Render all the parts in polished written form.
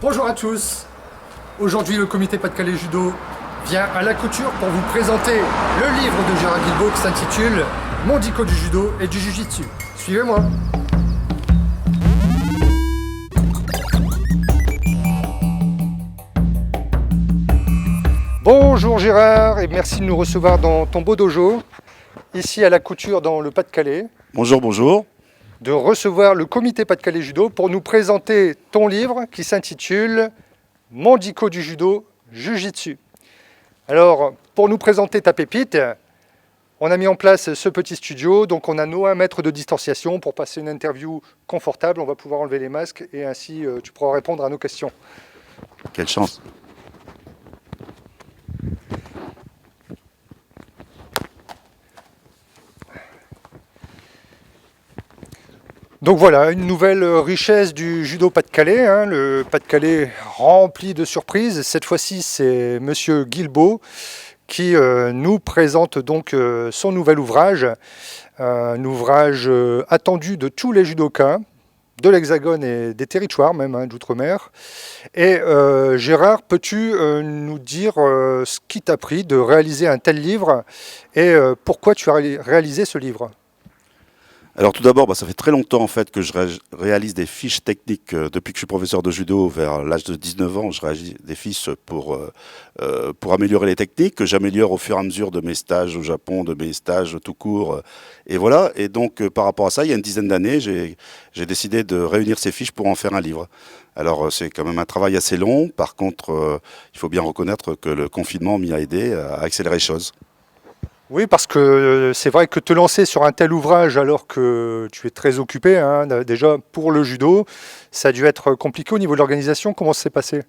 Bonjour à tous. Aujourd'hui, le comité Pas-de-Calais Judo vient à la couture pour vous présenter le livre de Gérard Guilbeault qui s'intitule Mondico du judo et du jiu-jitsu. Suivez-moi. Bonjour Gérard et merci de nous recevoir dans ton beau dojo, ici à la couture dans le Pas-de-Calais. Bonjour, bonjour. De recevoir le comité Pas-de-Calais Judo pour nous présenter ton livre qui s'intitule Mondico du judo, Jiu-Jitsu. Alors, pour nous présenter ta pépite, on a mis en place ce petit studio, donc on a nos 1 mètre de distanciation pour passer une interview confortable. On va pouvoir enlever les masques et ainsi tu pourras répondre à nos questions. Quelle chance. Donc voilà, une nouvelle richesse du judo Pas-de-Calais, hein, le Pas-de-Calais rempli de surprises. Cette fois-ci, c'est Monsieur Guilbeault qui nous présente donc son nouvel ouvrage, un ouvrage attendu de tous les judokas, de l'Hexagone et des territoires même, hein, d'outre-mer. Et Gérard, peux-tu nous dire ce qui t'a pris de réaliser un tel livre et pourquoi tu as réalisé ce livre ? Alors tout d'abord, ça fait très longtemps en fait que je réalise des fiches techniques. Depuis que je suis professeur de judo, vers l'âge de 19 ans, je réalise des fiches pour améliorer les techniques, que j'améliore au fur et à mesure de mes stages au Japon, de mes stages tout court. Et voilà, et donc par rapport à ça, il y a une dizaine d'années, j'ai décidé de réunir ces fiches pour en faire un livre. Alors c'est quand même un travail assez long, par contre, il faut bien reconnaître que le confinement m'y a aidé à accélérer les choses. Oui, parce que c'est vrai que te lancer sur un tel ouvrage alors que tu es très occupé, hein, déjà pour le judo, ça a dû être compliqué au niveau de l'organisation. Comment ça s'est passé ?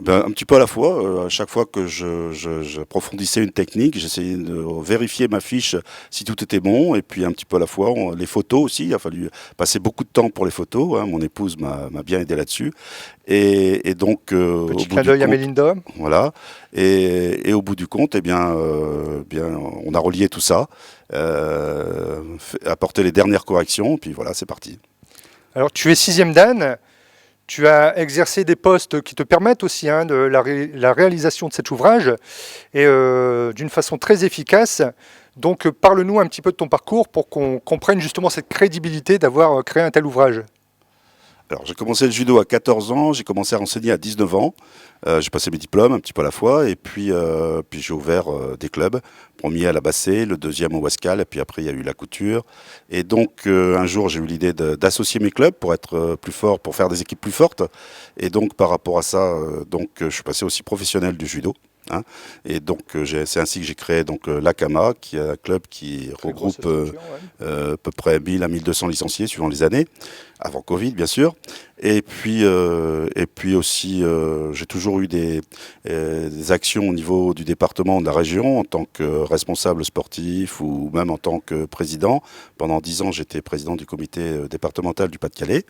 Un petit peu à la fois. À chaque fois que j'approfondissais une technique, j'essayais de vérifier ma fiche si tout était bon. Et puis un petit peu à la fois, les photos aussi. Il a fallu passer beaucoup de temps pour les photos. Hein. Mon épouse m'a bien aidé là-dessus. Et donc, Petit clin d'œil à Mélinda. Voilà. Et au bout du compte, on a relié tout ça, apporté les dernières corrections. Puis voilà, c'est parti. Alors, tu es 6e dan. Tu as exercé des postes qui te permettent aussi hein, de la réalisation de cet ouvrage et d'une façon très efficace. Donc parle-nous un petit peu de ton parcours pour qu'on comprenne justement cette crédibilité d'avoir créé un tel ouvrage. Alors j'ai commencé le judo à 14 ans, j'ai commencé à enseigner à 19 ans. J'ai passé mes diplômes un petit peu à la fois et puis j'ai ouvert des clubs. Premier à la Bassée, le deuxième au Wascal et puis après il y a eu la couture. Et donc un jour j'ai eu l'idée d'associer mes clubs pour être plus fort, pour faire des équipes plus fortes. Et donc par rapport à ça, je suis passé aussi professionnel du judo. Hein. Et donc c'est ainsi que j'ai créé donc l'ACAMA, qui est un club qui regroupe à peu près 1000 à 1200 licenciés suivant les années, avant Covid bien sûr. Et puis aussi j'ai toujours eu des actions au niveau du département, de la région, en tant que responsable sportif ou même en tant que président. Pendant 10 ans j'étais président du comité départemental du Pas-de-Calais.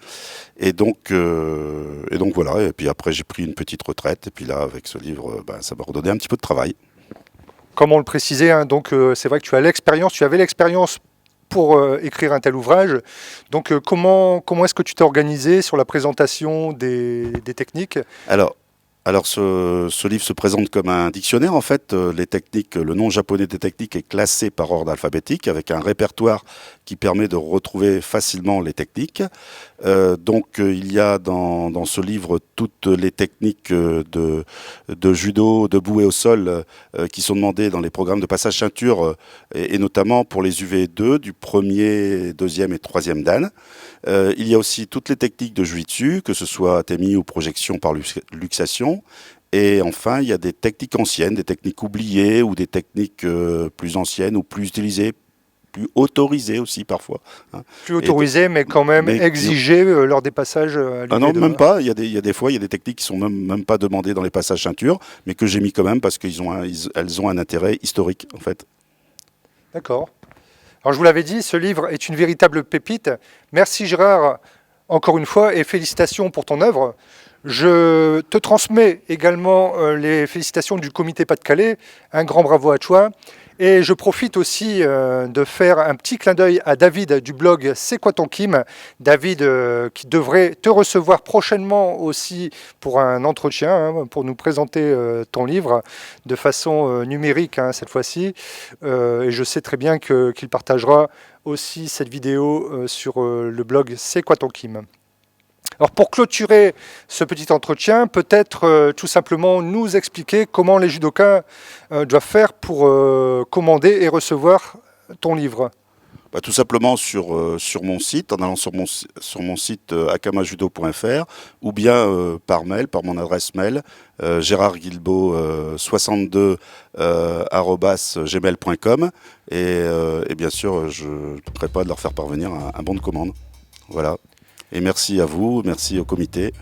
Et donc voilà, et puis après j'ai pris une petite retraite, et puis là avec ce livre, ça m'a redonné un petit peu de travail. Comme on le précisait, hein, donc c'est vrai que tu avais l'expérience pour écrire un tel ouvrage. Donc comment est-ce que tu t'es organisé sur la présentation des techniques ? Alors ce livre se présente comme un dictionnaire en fait. Les techniques, le nom japonais des techniques est classé par ordre alphabétique avec un répertoire qui permet de retrouver facilement les techniques. Il y a dans ce livre toutes les techniques de judo, debout et au sol qui sont demandées dans les programmes de passage ceinture et notamment pour les UV2 du 1er, 2e et 3e dan. Il y a aussi toutes les techniques de jiu-jitsu, que ce soit atemi ou projection par luxation. Et enfin, il y a des techniques anciennes, des techniques oubliées ou des techniques plus anciennes ou plus utilisées, plus autorisées aussi parfois. Hein. Plus autorisées, mais quand même exigées lors des passages à Ah non, même pas. Il y a des fois, il y a des techniques qui sont même pas demandées dans les passages ceinture, mais que j'ai mis quand même parce qu'elles ont un intérêt historique en fait. D'accord. Alors je vous l'avais dit, ce livre est une véritable pépite. Merci Gérard, encore une fois, et félicitations pour ton œuvre. Je te transmets également les félicitations du comité Pas-de-Calais. Un grand bravo à toi. Et je profite aussi de faire un petit clin d'œil à David du blog C'est quoi ton Kim. David qui devrait te recevoir prochainement aussi pour un entretien, hein, pour nous présenter ton livre de façon numérique cette fois-ci. Et je sais très bien qu'il partagera aussi cette vidéo sur le blog C'est quoi ton Kim. Alors pour clôturer ce petit entretien, peut-être tout simplement nous expliquer comment les judokas doivent faire pour commander et recevoir ton livre. Bah, tout simplement sur mon site, en allant sur mon site akamajudo.fr, ou bien par mail, par mon adresse mail, gérardguilbeault62 @gmail.com, et bien sûr je ne manquerai pas de leur faire parvenir un bon de commande. Voilà. Et merci à vous, merci au comité,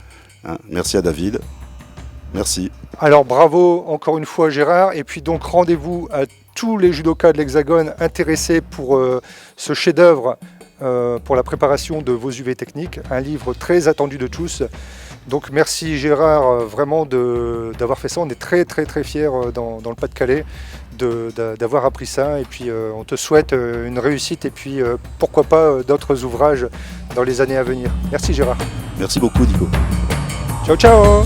hein, merci à David, merci. Alors bravo encore une fois Gérard, et puis donc rendez-vous à tous les judokas de l'Hexagone intéressés pour ce chef-d'œuvre pour la préparation de vos UV techniques, un livre très attendu de tous. Donc merci Gérard vraiment d'avoir fait ça, on est très très très fiers dans le Pas-de-Calais d'avoir appris ça, et puis on te souhaite une réussite et puis pourquoi pas d'autres ouvrages dans les années à venir. Merci Gérard. Merci beaucoup Nico. Ciao ciao.